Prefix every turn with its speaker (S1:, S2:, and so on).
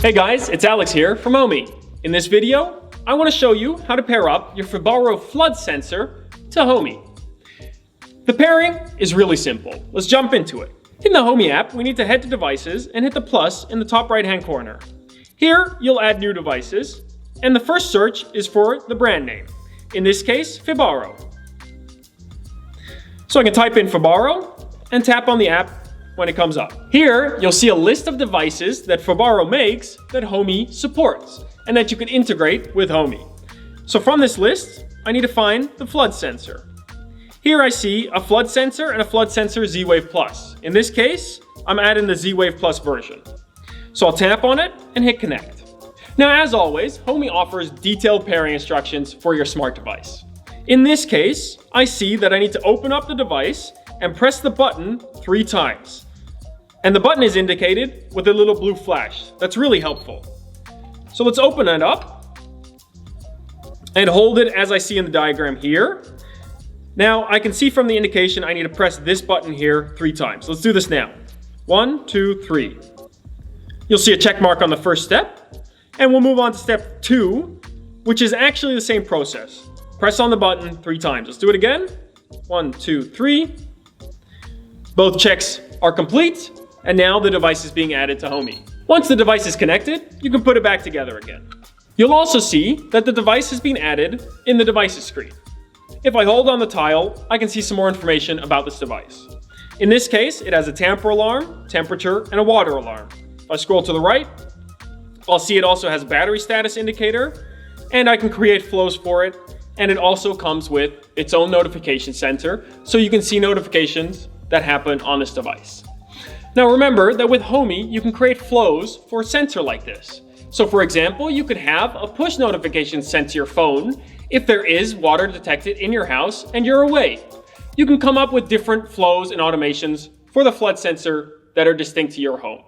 S1: Hey guys, it's Alex here from Homey. In this video, I want to show you how to pair up your Fibaro Flood Sensor to Homey. The pairing is really simple. Let's jump into it. In the Homey app, we need to head to Devices and hit the plus in the top right-hand corner. Here, you'll add new devices, and the first search is for the brand name. In this case, Fibaro. So I can type in Fibaro and tap on the app when it comes up. Here, you'll see a list of devices that Fibaro makes that Homey supports and that you can integrate with Homey. So from this list, I need to find the flood sensor. Here I see a flood sensor and a flood sensor Z-Wave Plus. In this case, I'm adding the Z-Wave Plus version. So I'll tap on it and hit connect. Now, as always, Homey offers detailed pairing instructions for your smart device. In this case, I see that I need to open up the device and press the button 3 times. And the button is indicated with a little blue flash. That's really helpful. So let's open it up and hold it as I see in the diagram here. Now I can see from the indication I need to press this button here 3 times. Let's do this now. 1, 2, 3. You'll see a check mark on the first step, and we'll move on to step 2, which is actually the same process. Press on the button 3 times. Let's do it again. 1, 2, 3. Both checks are complete, and now the device is being added to Homey. Once the device is connected, you can put it back together again. You'll also see that the device has been added in the devices screen. If I hold on the tile, I can see some more information about this device. In this case, it has a tamper alarm, temperature, and a water alarm. If I scroll to the right, I'll see it also has a battery status indicator, and I can create flows for it, and it also comes with its own notification center, so you can see notifications that happen on this device. Now remember that with Homey, you can create flows for a sensor like this. So for example, you could have a push notification sent to your phone if there is water detected in your house and you're away. You can come up with different flows and automations for the flood sensor that are distinct to your home.